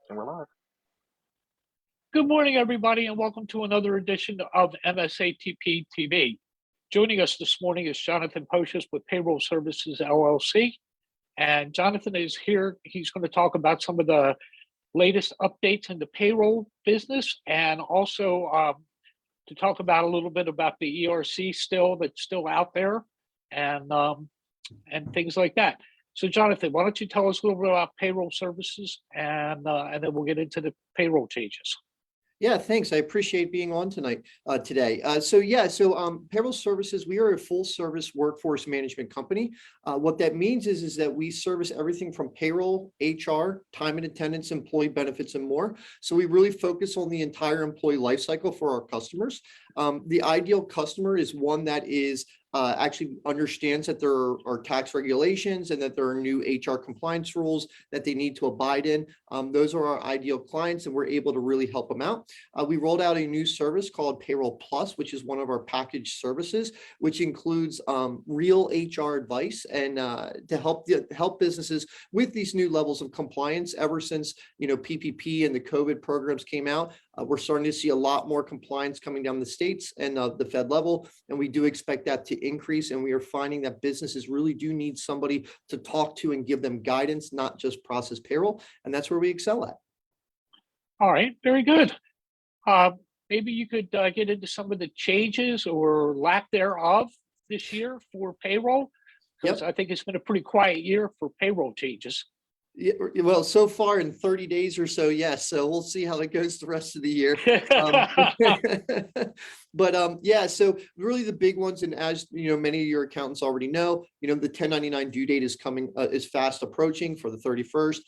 And we're live. Good morning, everybody, and welcome to another edition of MSATP TV. Joining us this morning is Jonathan Pocius with Payroll Services, LLC. And Jonathan is here. He's going to talk about some of the latest updates in the payroll business and also to talk about a little bit about the ERC that's still out there and things like that. So, Jonathan, why don't you tell us a little bit about payroll services and then we'll get into the payroll changes. Yeah, thanks. I appreciate being on today. Payroll Services, we are a full service workforce management company. What that means is that we service everything from payroll, HR, time and attendance, employee benefits, and more. So we really focus on the entire employee life cycle for our customers. The ideal customer is one that is actually understands that there are tax regulations and that there are new HR compliance rules that they need to abide in. Those are our ideal clients, and we're able to really help them out. We rolled out a new service called Payroll Plus, which is one of our packaged services, which includes real HR advice and to help businesses with these new levels of compliance. Ever since PPP and the COVID programs came out, we're starting to see a lot more compliance coming down the states and the Fed level, and we do expect that to increase. And we are finding that businesses really do need somebody to talk to and give them guidance, not just process payroll, and that's where we excel at. All right, very good. Maybe you could get into some of the changes or lack thereof this year for payroll, because I think it's been a pretty quiet year for payroll changes. Yeah, well, so far in 30 days or so, yes. So we'll see how it goes the rest of the year. So really the big ones, and as many of your accountants already know, the 1099 due date is coming, is fast approaching for the 31st.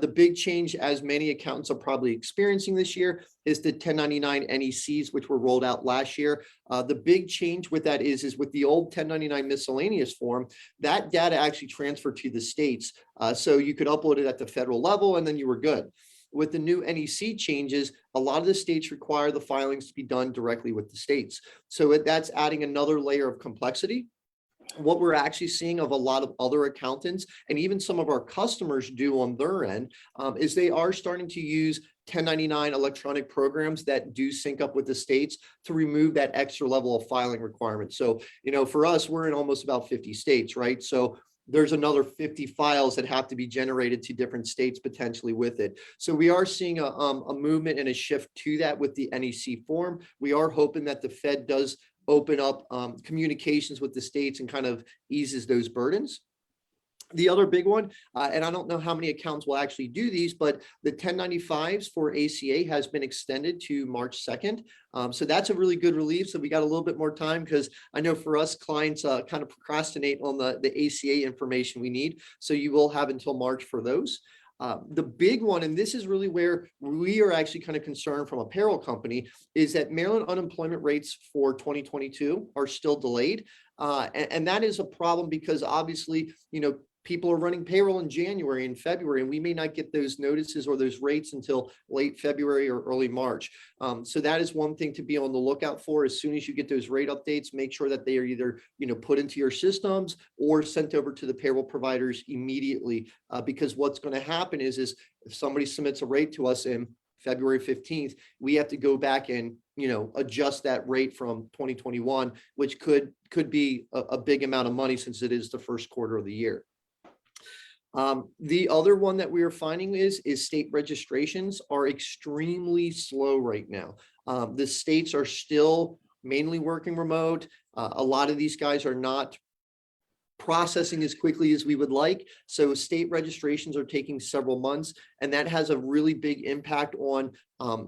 The big change, as many accountants are probably experiencing this year, is the 1099 NECs, which were rolled out last year. The big change with that is with the old 1099 miscellaneous form, that data actually transferred to the states. So you could upload it at the federal level and then you were good. With the new NEC changes, a lot of the states require the filings to be done directly with the states. So that's adding another layer of complexity. What we're actually seeing of a lot of other accountants and even some of our customers do on their end is they are starting to use 1099 electronic programs that do sync up with the states to remove that extra level of filing requirement. So, for us, we're in almost about 50 states, right? So there's another 50 files that have to be generated to different states potentially with it. So we are seeing a movement and a shift to that with the NEC form. We are hoping that the Fed does open up communications with the states and kind of eases those burdens. The other big one, and I don't know how many accounts will actually do these, but the 1095s for ACA has been extended to March 2nd. So that's a really good relief. So we got a little bit more time, because I know for us, clients kind of procrastinate on the ACA information we need. So you will have until March for those. The big one, and this is really where we are actually kind of concerned from a payroll company, is that Maryland unemployment rates for 2022 are still delayed. And that is a problem because obviously, people are running payroll in January and February, and we may not get those notices or those rates until late February or early March. So that is one thing to be on the lookout for. As soon as you get those rate updates, make sure that they are either put into your systems or sent over to the payroll providers immediately. Because what's going to happen is if somebody submits a rate to us in February 15th, we have to go back and adjust that rate from 2021, which could be a big amount of money since it is the first quarter of the year. The other one that we are finding is state registrations are extremely slow right now. The states are still mainly working remote. A lot of these guys are not processing as quickly as we would like. So state registrations are taking several months, and that has a really big impact on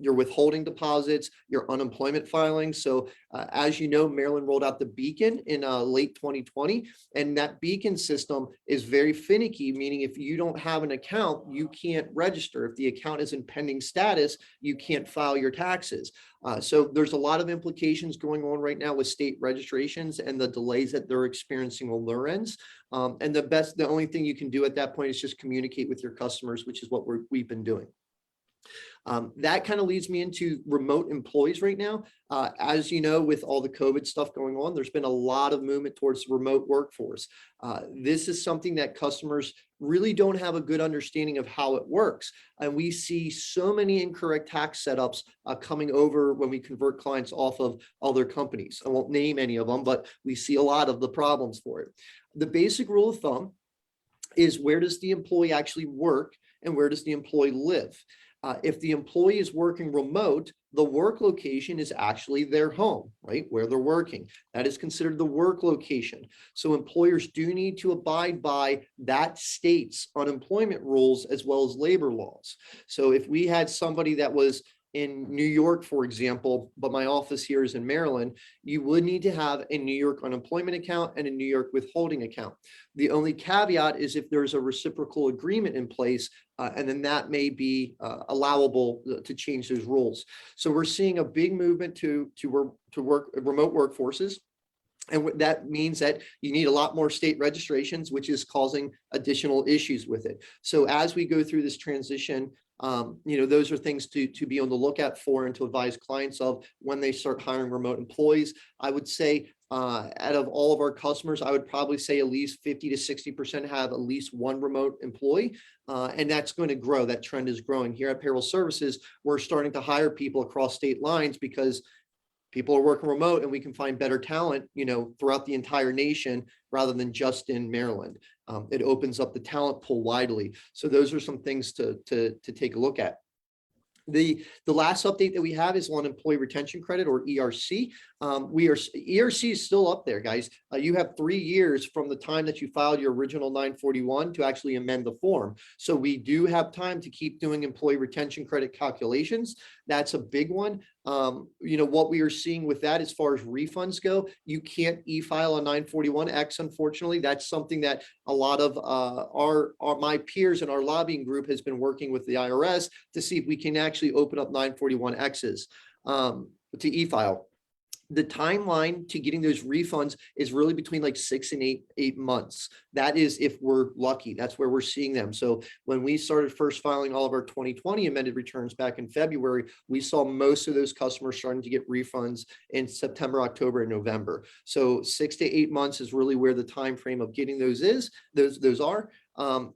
your withholding deposits, your unemployment filings. So as you know, Maryland rolled out the Beacon in late 2020, and that Beacon system is very finicky, meaning if you don't have an account, you can't register. If the account is in pending status, you can't file your taxes. So there's a lot of implications going on right now with state registrations and the delays that they're experiencing on their ends. And the only thing you can do at that point is just communicate with your customers, which is what we've been doing. That kind of leads me into remote employees right now. As you know, with all the COVID stuff going on, there's been a lot of movement towards the remote workforce. This is something that customers really don't have a good understanding of how it works. And we see so many incorrect tax setups coming over when we convert clients off of other companies. I won't name any of them, but we see a lot of the problems for it. The basic rule of thumb is, where does the employee actually work and where does the employee live? If the employee is working remote, the work location is actually their home, right? Where they're working. That is considered the work location. So employers do need to abide by that state's unemployment rules as well as labor laws. So if we had somebody that was in New York, for example, but my office here is in Maryland, you would need to have a New York unemployment account and a New York withholding account. The only caveat is if there's a reciprocal agreement in place, and then that may be allowable to change those rules. So we're seeing a big movement to work remote workforces. And what that means that you need a lot more state registrations, which is causing additional issues with it. So as we go through this transition, those are things to be on the lookout for and to advise clients of when they start hiring remote employees. I would say out of all of our customers, I would probably say at least 50 to 60% have at least one remote employee. And that's going to grow. That trend is growing. Here at Payroll Services, we're starting to hire people across state lines because people are working remote and we can find better talent, throughout the entire nation rather than just in Maryland. It opens up the talent pool widely. So those are some things to take a look at. The last update that we have is on employee retention credit, or ERC. ERC is still up there, guys. You have 3 years from the time that you filed your original 941 to actually amend the form. So we do have time to keep doing employee retention credit calculations. That's a big one. What we are seeing with that as far as refunds go, you can't e-file a 941X, unfortunately. That's something that a lot of my peers in our lobbying group has been working with the IRS to see if we can actually open up 941Xs to e-file. The timeline to getting those refunds is really between like 6 and 8 months. That is if we're lucky. That's where we're seeing them. So when we started first filing all of our 2020 amended returns back in February, we saw most of those customers starting to get refunds in September, October, and November. So 6 to 8 months is really where the time frame of getting those are.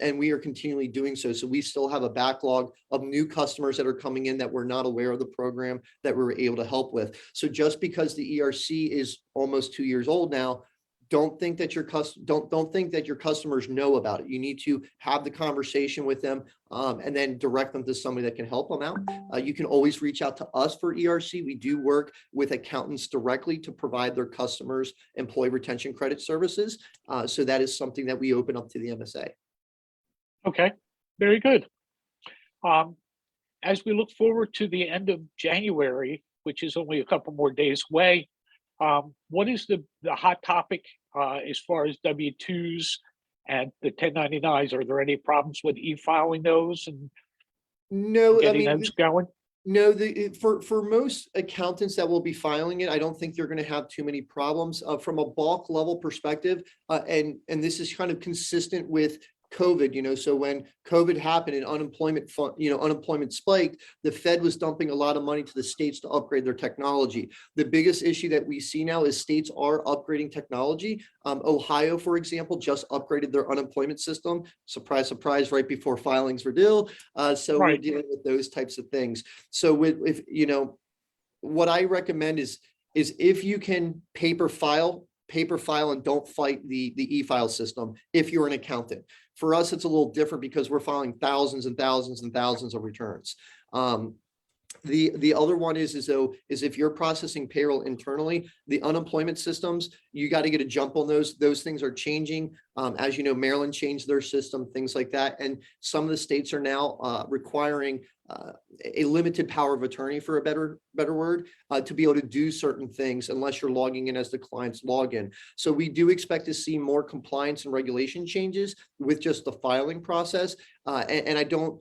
And we are continually doing so. So we still have a backlog of new customers that are coming in that were not aware of the program that we were able to help with. So just because the ERC is almost 2 years old now, don't think that your customers know about it. You need to have the conversation with them and then direct them to somebody that can help them out. You can always reach out to us for ERC. We do work with accountants directly to provide their customers employee retention credit services. So that is something that we open up to the MSA. Okay, very good. As we look forward to the end of January, which is only a couple more days away, what is the hot topic as far as W-2s and the 1099s? Are there any problems with e-filing those and getting those going? No, for most accountants that will be filing it, I don't think they're going to have too many problems from a bulk level perspective. And this is kind of consistent with COVID, so when COVID happened and unemployment spiked, the Fed was dumping a lot of money to the states to upgrade their technology. The biggest issue that we see now is states are upgrading technology. Ohio, for example, just upgraded their unemployment system. Surprise, surprise, right before filings were due. So We're dealing with those types of things. So what I recommend is if you can paper file and don't fight the e-file system if you're an accountant. For us, it's a little different because we're filing thousands and thousands and thousands of returns. The other one is if you're processing payroll internally, the unemployment systems, you got to get a jump on those. Those things are changing. As you know, Maryland changed their system, things like that. And some of the states are now requiring a limited power of attorney, for a better word, to be able to do certain things unless you're logging in as the client's login. So we do expect to see more compliance and regulation changes with just the filing process. And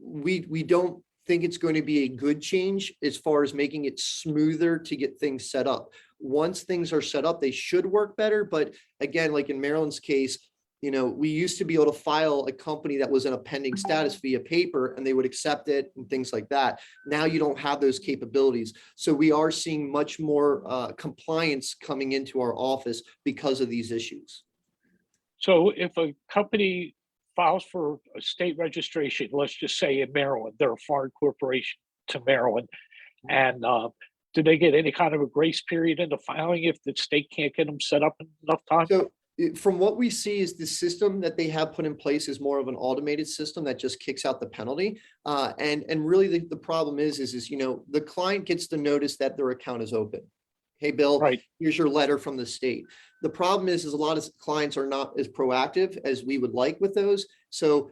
we don't think it's going to be a good change as far as making it smoother to get things set up. Once things are set up, they should work better. But again, like in Maryland's case, we used to be able to file a company that was in a pending status via paper and they would accept it and things like that. Now you don't have those capabilities. So we are seeing much more compliance coming into our office because of these issues. So if a company files for a state registration, let's just say in Maryland, they're a foreign corporation to Maryland, and do they get any kind of a grace period in the filing if the state can't get them set up in enough time? So from what we see is the system that they have put in place is more of an automated system that just kicks out the penalty. And really the problem is the client gets the notice that their account is open. Hey, Bill, Right. here's your letter from the state. The problem is a lot of clients are not as proactive as we would like with those. So,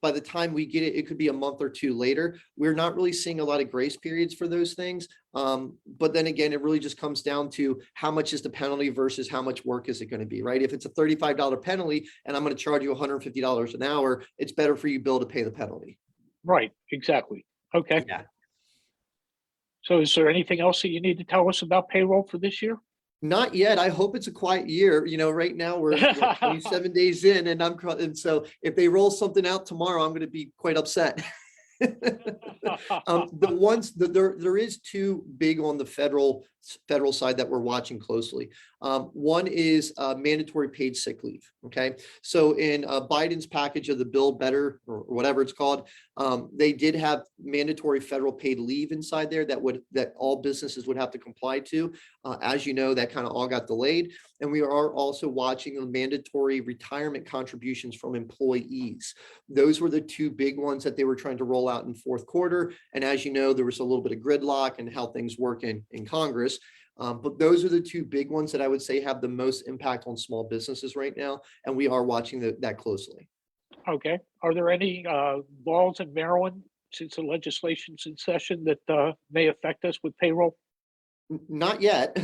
by the time we get it, it could be a month or two later. We're not really seeing a lot of grace periods for those things. But then again, it really just comes down to how much is the penalty versus how much work is it going to be, right? If it's a $35 penalty and I'm going to charge you $150 an hour, it's better for you, Bill, to pay the penalty. Right, exactly. Okay. Yeah. So is there anything else that you need to tell us about payroll for this year? Not yet. I hope it's a quiet year. Right now we're 27 days in and so if they roll something out tomorrow, I'm going to be quite upset. There is two big on the federal side that we're watching closely. One is mandatory paid sick leave. Okay, so in Biden's package of the bill better or whatever it's called, they did have mandatory federal paid leave inside there that all businesses would have to comply to. As you know, that kind of all got delayed, and we are also watching the mandatory retirement contributions from employees. Those were the two big ones that they were trying to roll out in fourth quarter. And as you know, there was a little bit of gridlock and how things work in Congress. But those are the two big ones that I would say have the most impact on small businesses right now. And we are watching that closely. Okay. Are there any laws in Maryland since the legislation's in session that may affect us with payroll? Not yet,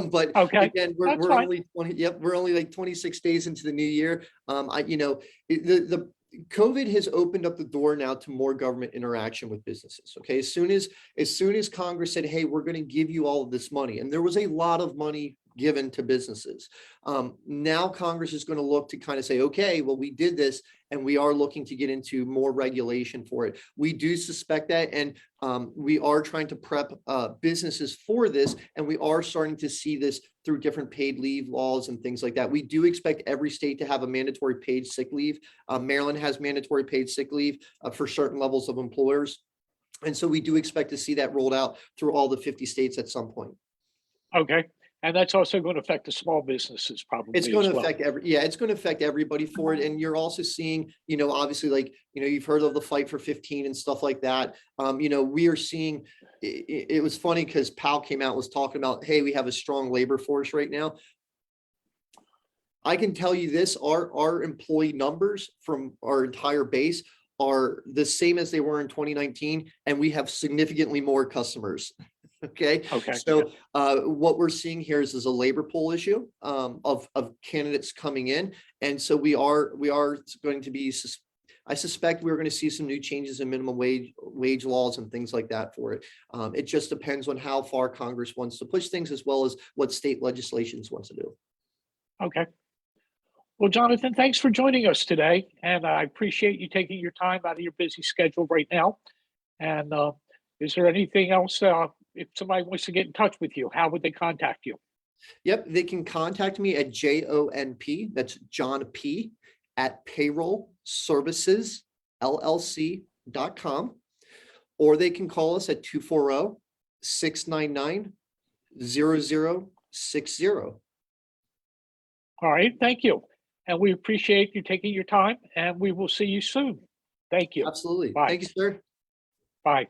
but Okay, again, that's we're fine. only 20. Yep, we're only like 26 days into the new year. The COVID has opened up the door now to more government interaction with businesses. Okay, as soon as Congress said, "Hey, we're going to give you all of this money," and there was a lot of money given to businesses. Now Congress is going to look to kind of say, "Okay, well, we did this, and we are looking to get into more regulation for it." We do suspect that, and we are trying to prep businesses for this, and we are starting to see this through different paid leave laws and things like that. We do expect every state to have a mandatory paid sick leave. Maryland has mandatory paid sick leave for certain levels of employers. And so we do expect to see that rolled out through all the 50 states at some point. Okay. And that's also going to affect the small businesses probably It's going as to well. affect it's going to affect everybody for it. And you're also seeing, obviously, like, you've heard of the fight for 15 and stuff like that. We are seeing, it was funny because Powell came out, was talking about, hey, we have a strong labor force right now. I can tell you this, our employee numbers from our entire base are the same as they were in 2019, and we have significantly more customers. Okay. Okay. So what we're seeing here is a labor pool issue of candidates coming in. And so we are going to be, I suspect we're going to see some new changes in minimum wage laws and things like that for it. It just depends on how far Congress wants to push things, as well as what state legislations wants to do. Okay. Well, Jonathan, thanks for joining us today. And I appreciate you taking your time out of your busy schedule right now. And is there anything else? If somebody wants to get in touch with you, how would they contact you? Yep, they can contact me at JONP, that's John P, at Payroll Services LLC.com, or they can call us at 240-699-0060. All right. Thank you. And we appreciate you taking your time, and we will see you soon. Thank you. Absolutely. Bye. Thank you, sir. Bye.